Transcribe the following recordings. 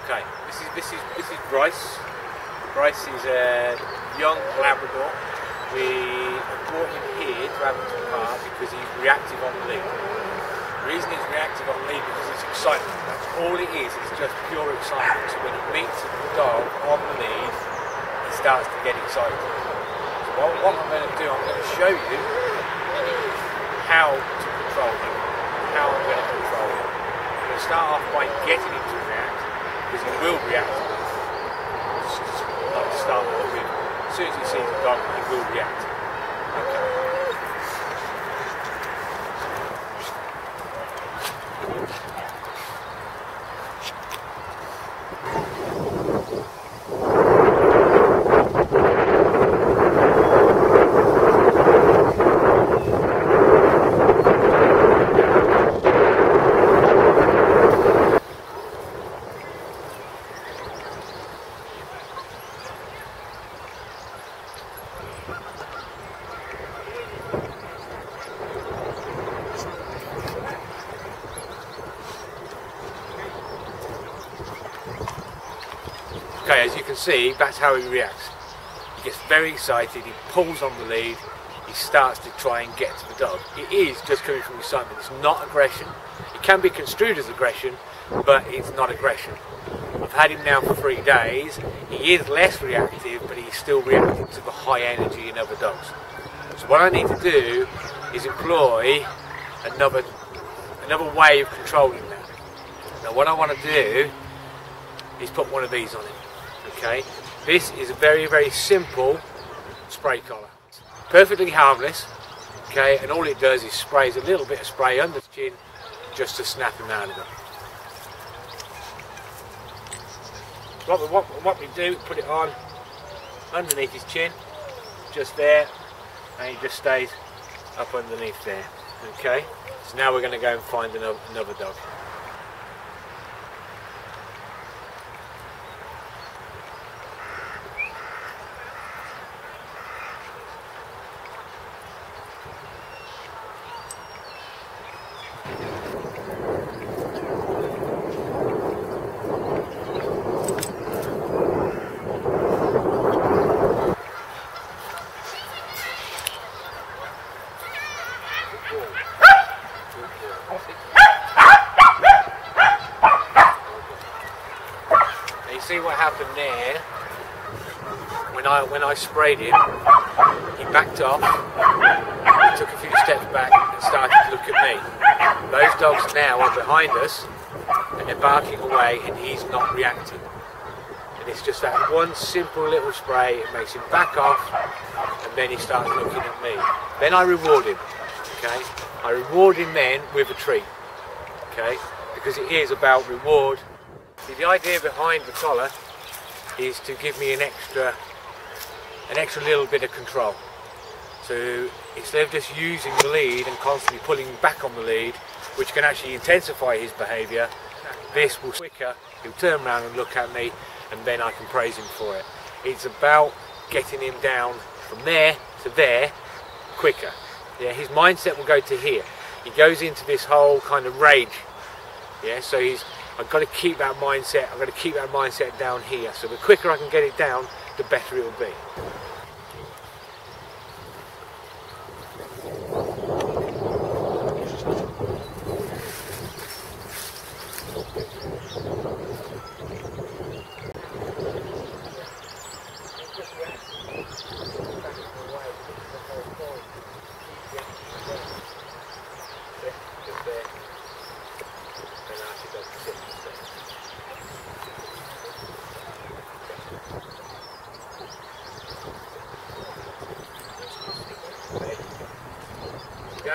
Okay, this is Bryce. Bryce is a young Labrador. We brought him here to Abington Park because he's reactive on the lead. The reason he's reactive on the lead because it's excitement. That's all it is. It's just pure excitement. So when he meets the dog on the lead, he starts to get excited. So what I'm going to do, I'm going to show you how to control him, how I'm going to control him. I'm going to start off by getting him to react, because he will react. Like to start off with, as soon as he sees a dog, he will react. Okay. Okay, as you can see, that's how he reacts. He gets very excited, he pulls on the lead, he starts to try and get to the dog. It is just coming from excitement, it's not aggression. It can be construed as aggression, but it's not aggression. I've had him now for 3 days. He is less reactive, but he's still reacting to the high energy in other dogs. So what I need to do is employ another way of controlling that. Now what I want to do is put one of these on him. Okay, this is a very, very simple spray collar. Perfectly harmless, okay, and all it does is sprays a little bit of spray under the chin just to snap him out of it. What we do, put it on underneath his chin, just there, and he just stays up underneath there. Okay, so now we're going to go and find another dog. You see what happened there? When I sprayed him, he backed off, he took a few steps back and started to look at me. Those dogs now are behind us and they're barking away and he's not reacting. And it's just that one simple little spray, it makes him back off and then he starts looking at me. Then I reward him, okay? I reward him then with a treat, okay? Because it is about reward. See, the idea behind the collar is to give me an extra little bit of control. So instead of just using the lead and constantly pulling back on the lead, which can actually intensify his behaviour, this will quicker. He'll turn around and look at me, and then I can praise him for it. It's about getting him down from there to there quicker. Yeah, his mindset will go to here. He goes into this whole kind of rage. Yeah, so I've got to keep that mindset. I've got to keep that mindset down here. So the quicker I can get it down, the better it will be.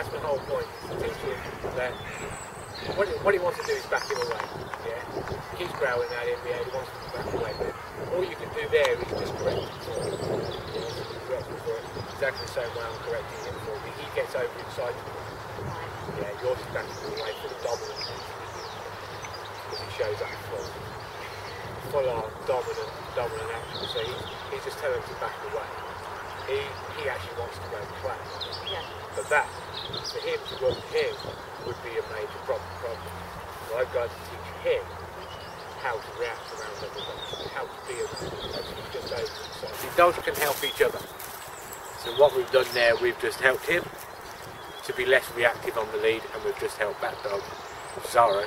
that's the whole point. Teach him that what he wants to do is back him away. Yeah, he keeps growling at him. Yeah, he wants to back away. But all you can do there is just correct him for it. Correct him for it. Exactly the same way I'm correcting him for it. He gets overexcited. Yeah, yours is backing him away for the dominant because he shows up full on dominant action. So he's just telling him to back away. He actually wants to go and play. Yeah. But that, for him to work with him, would be a major problem. So I've got to teach him how to react around other dogs, how to be around them. He's just overexcited. Dogs can help each other. So what we've done there, we've just helped him to be less reactive on the lead, and we've just helped that dog, Zara,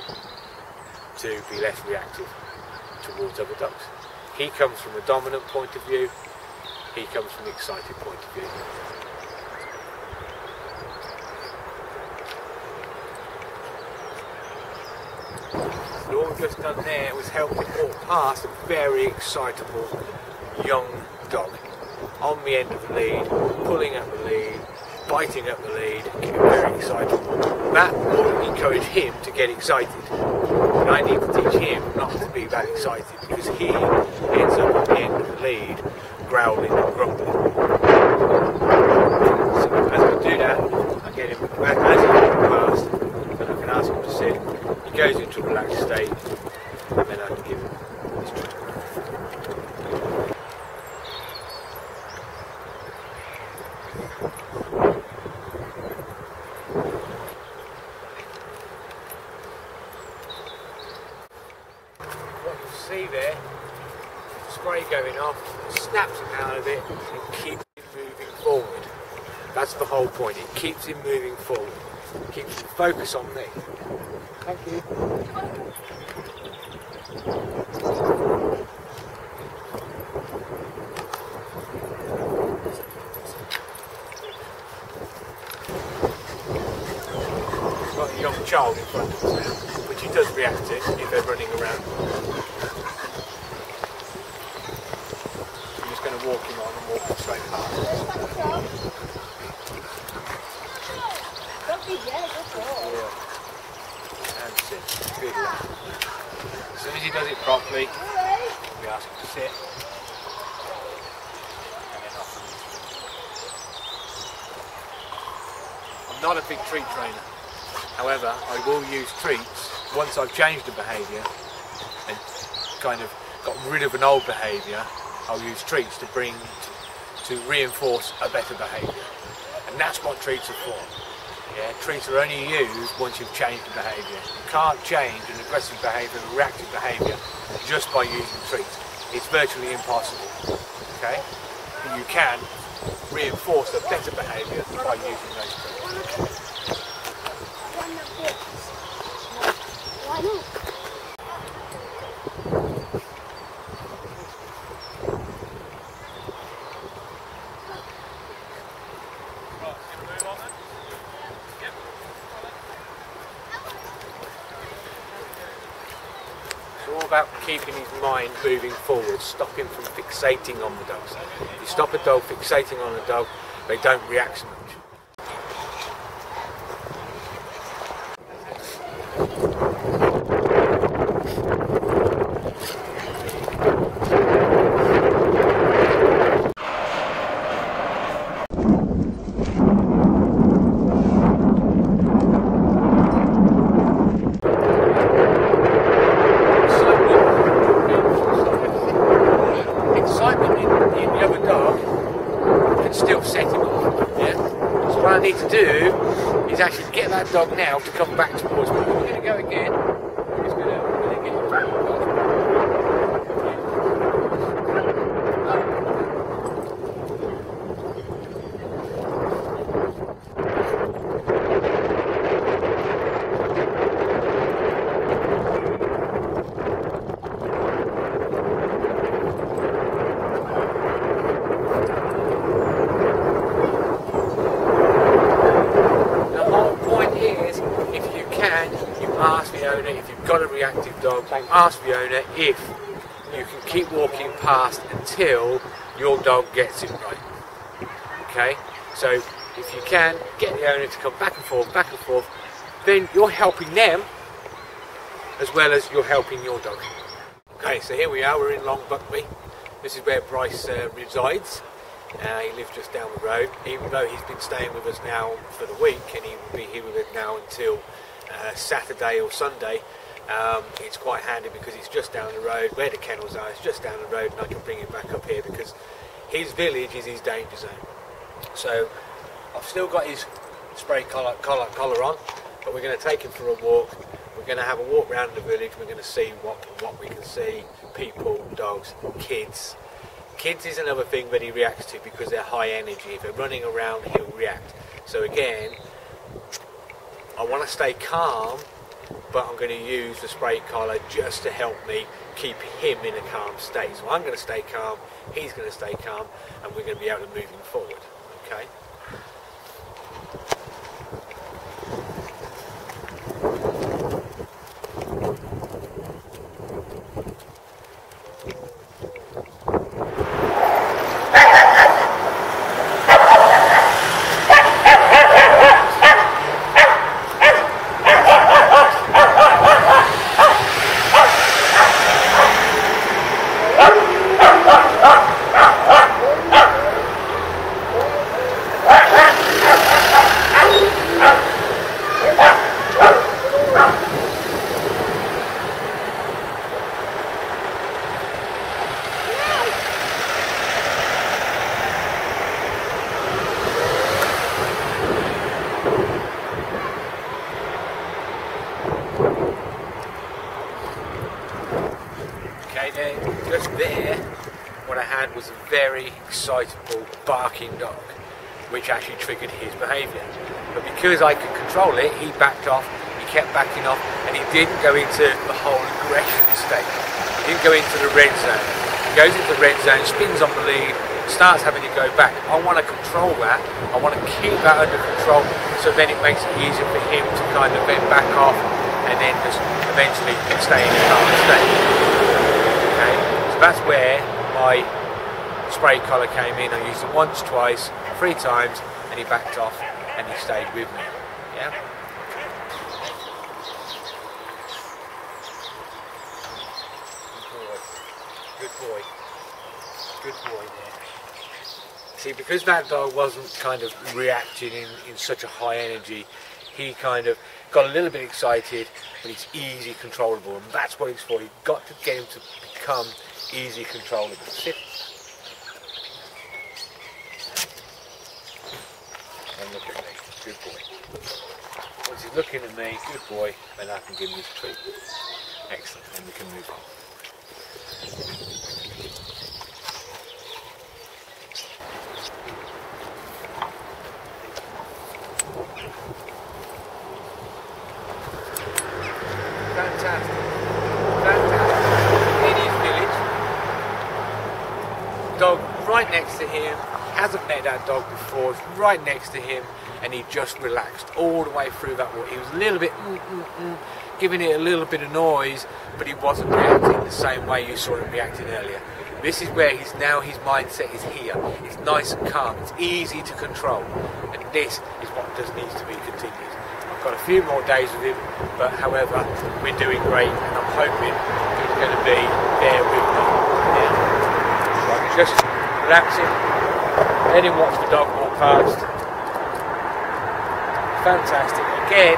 to be less reactive towards other dogs. He comes from a dominant point of view, he comes from an excited point of view. So all we've just done there was help him walk past a very excitable young dog on the end of the lead, pulling at the lead, biting at the lead, getting very excited. That will encourage him to get excited. And I need to teach him not to be that excited because he ends up at the end of the lead growling and grumbling. So as I do that, I get him back as he walks past, and I can ask him to sit. He goes into a relaxed state, and then I can give him his treat. What you see there, spray going off, snaps him out of it and keeps him moving forward. That's the whole point, it keeps him moving forward. It keeps him focused on me. Thank you. He's got a young child in front of us now, which he does react to if they're running around. I'm just going to walk him on and walk him straight past. And sit. Good lad. As soon as he does it properly, we ask him to sit. And then off. I'm not a big treat trainer. However, I will use treats once I've changed the behaviour and kind of got rid of an old behaviour. I'll use treats to reinforce a better behaviour. And that's what treats are for. Yeah, treats are only used once you've changed the behaviour. You can't change an aggressive behaviour, a reactive behaviour, just by using treats. It's virtually impossible. Okay? But you can reinforce a better behaviour by using those treats. Why not? It's all about keeping his mind moving forward, stopping from fixating on the dog. If you stop a dog fixating on a dog, they don't react so much. What I need to do is actually get that dog now to come back towards me. We're going to go again. We're just going to get it back. Ask the owner, if you've got a reactive dog, ask the owner if you can keep walking past until your dog gets it right. Okay? So if you can, get the owner to come back and forth, then you're helping them as well as you're helping your dog. Okay, so here we are, we're in Long Buckby. This is where Bryce resides. He lives just down the road, even though he's been staying with us now for the week, and he will be here with us now until Saturday or Sunday. It's quite handy because it's just down the road where the kennels are. It's just down the road, and I can bring him back up here because his village is his danger zone. So I've still got his spray collar on, but we're going to take him for a walk. We're going to have a walk around the village. We're going to see what we can see: people, dogs, kids. Kids is another thing that he reacts to because they're high energy. If they're running around, he'll react. So again, I want to stay calm, but I'm going to use the spray collar just to help me keep him in a calm state. So I'm going to stay calm, he's going to stay calm, and we're going to be able to move him forward. Okay? Just there, what I had was a very excitable barking dog, which actually triggered his behaviour. But because I could control it, he backed off, he kept backing off, and he didn't go into the whole aggression state. He didn't go into the red zone. He goes into the red zone, spins on the lead, starts having to go back. I want to control that, I want to keep that under control, so then it makes it easier for him to kind of then back off, and then just eventually stay in a calm state. That's where my spray collar came in. I used it once, twice, 3 times, and he backed off and he stayed with me. Yeah? Good boy. Good boy there. See, because that dog wasn't kind of reacting in such a high energy, he kind of got a little bit excited, but it's easy controllable, and that's what it's for. You've got to get him to become easy controllable. Sit. And look at me. Good boy. Once he's looking at me, good boy, then I can give him his treat. Excellent. Then we can move on. Fantastic. In his village, dog right next to him, hasn't met that dog before, it's right next to him, and he just relaxed all the way through that walk. He was a little bit giving it a little bit of noise, but he wasn't reacting the same way you saw him reacting earlier. This is where his mindset is here. It's nice and calm, it's easy to control, and this is what just needs to be continued. I've got a few more days with him, but however, we're doing great, and I'm hoping he's going to be there with me. Yeah. So I can just relax him, let him watch the dog walk past. Fantastic. Again,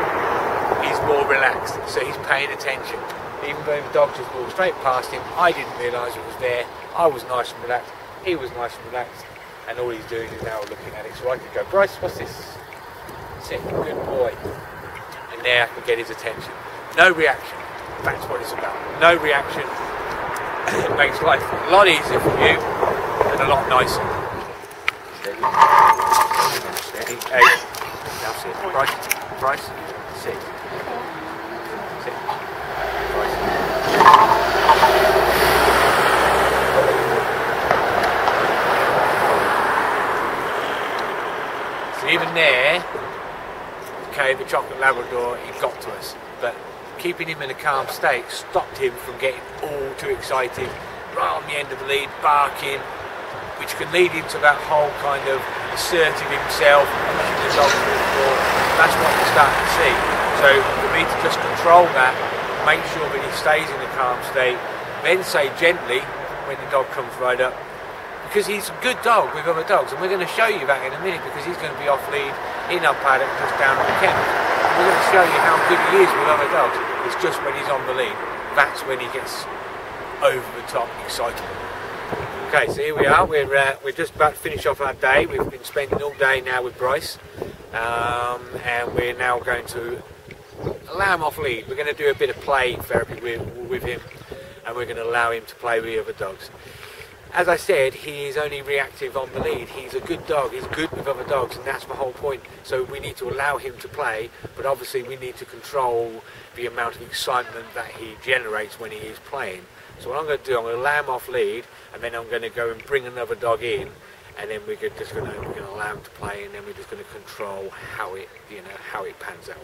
he's more relaxed, so he's paying attention. Even though the dog just walked straight past him, I didn't realise it was there. I was nice and relaxed, he was nice and relaxed, and all he's doing is now looking at it. So I could go, Bryce, what's this? Sit, good boy. And there I could get his attention. No reaction. That's what it's about. No reaction. It makes life a lot easier for you and a lot nicer. Steady. Steady. Hey. Now sit. Bryce. Sit. Sit. Bryce. So even there, okay, the chocolate Labrador, he got to us, but keeping him in a calm state stopped him from getting all too excited, right on the end of the lead, barking, which can lead him to that whole kind of assertive himself, the dog to the floor. That's what you're starting to see. So for me to just control that, make sure that he stays in a calm state, then say gently when the dog comes right up, because he's a good dog with other dogs, and we're going to show you that in a minute, because he's going to be off lead in our paddock just down at the kennel. We're going to show you how good he is with other dogs. It's just when he's on the lead, that's when he gets over the top excitable. Okay, so here we are, we're just about to finish off our day. We've been spending all day now with Bryce, and we're now going to allow him off lead. We're going to do a bit of play therapy with him, and we're going to allow him to play with the other dogs. As I said, he is only reactive on the lead. He's a good dog, he's good with other dogs, and that's the whole point. So we need to allow him to play, but obviously we need to control the amount of excitement that he generates when he is playing. So what I'm going to do, I'm going to allow him off lead, and then I'm going to go and bring another dog in, and then we're just going to allow him to play, and then we're just going to control how it pans out.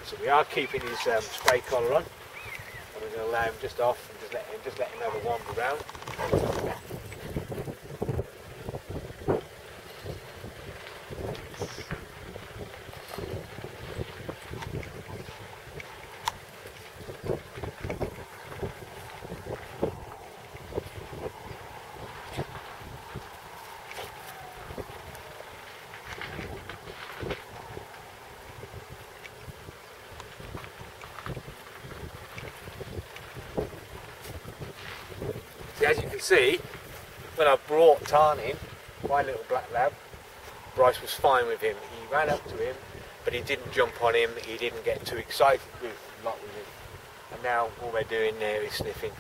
So we are keeping his spray collar on, and we're going to allow him just off and just let him have a wander around. As you can see, when I brought Tarn in, my little black lab, Bryce was fine with him. He ran up to him, but he didn't jump on him, he didn't get too excited with him. And now all we're doing there is sniffing.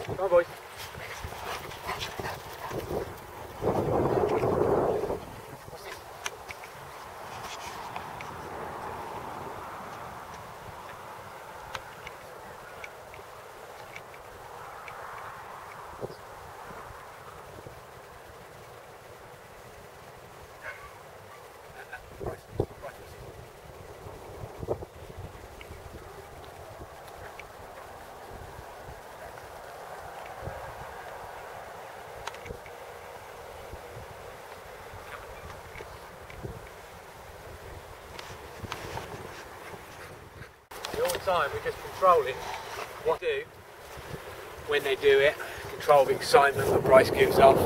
Come on, boys. Time we're just controlling what to do when they do it, control the excitement that Bryce gives off. See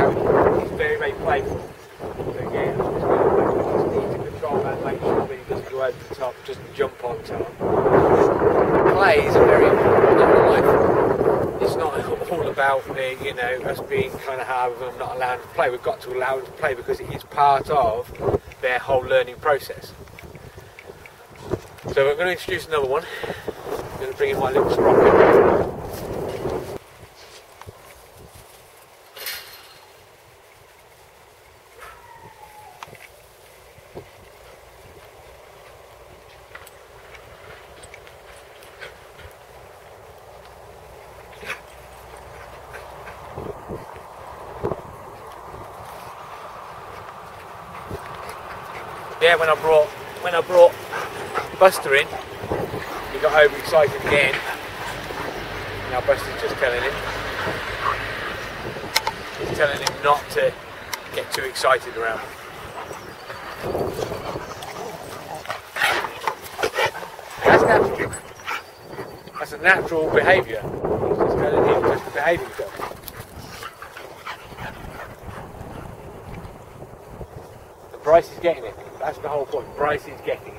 how he's very, very playful. So again, just need to control that, make sure that he doesn't go over the top, just jump on top. Play is a very important part of life. It's not all about us being kind of hard with them, not allowing them to play. We've got to allow them to play because it is part of their whole learning process. So we're going to introduce another one. I'm going to bring in my little sprocket. Yeah, when I brought Buster in, he got overexcited again. Now Buster's just telling him. He's telling him not to get too excited around. That's natural. That's a natural behaviour. He's just telling him just to behave himself. And Bryce is getting it. That's the whole point. Bryce is getting it.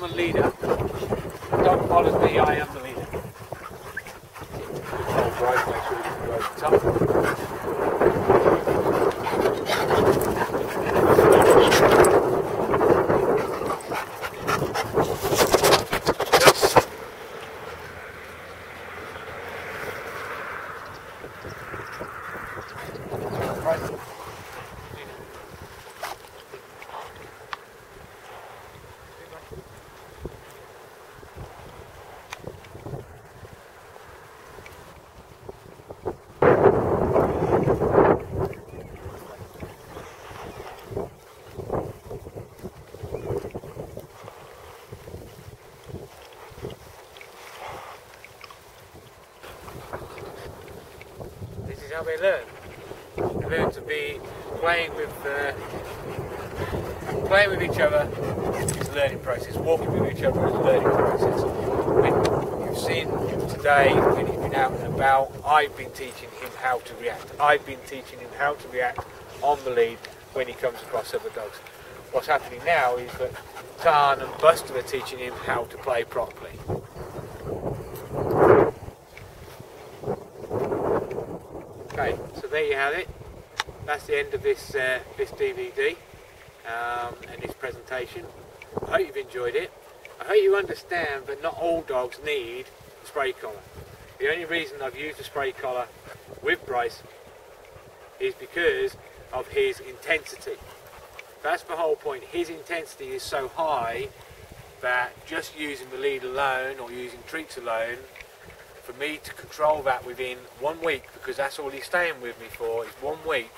am a leader. Dog follows me, I am the leader. Hold Bryce, make sure we can go over the top. This is how they learn. They learn to be playing with each other. It's a learning process. Walking with each other is a learning process. When you've seen him today, when he's been out and about, I've been teaching him how to react. I've been teaching him how to react on the lead when he comes across other dogs. What's happening now is that Tan and Buster are teaching him how to play properly. Okay, so there you have it. That's the end of this this DVD and this presentation. I hope you've enjoyed it. I hope you understand that not all dogs need a spray collar. The only reason I've used a spray collar with Bryce is because of his intensity. That's the whole point. His intensity is so high that just using the lead alone or using treats alone, for me to control that within 1 week, because that's all he's staying with me for, is 1 week,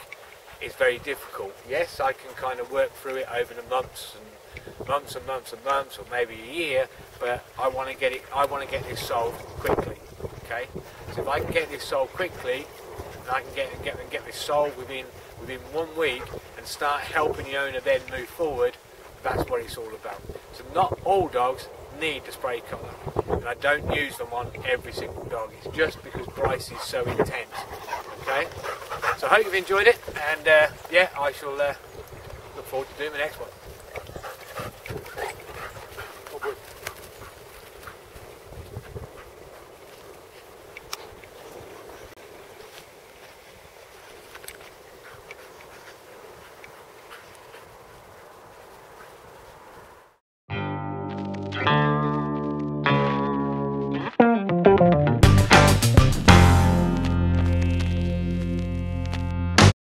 is very difficult. Yes, I can kind of work through it over the months and months and months and months, or maybe a year, but I want to get this solved quickly. Okay, so if I can get this solved quickly, and I can get this solved within 1 week, and start helping the owner then move forward, that's what it's all about. So not all dogs need the spray collar, and I don't use them on every single dog. It's just because Bryce is so intense. Okay, so I hope you've enjoyed it, and yeah, I shall look forward to doing the next one.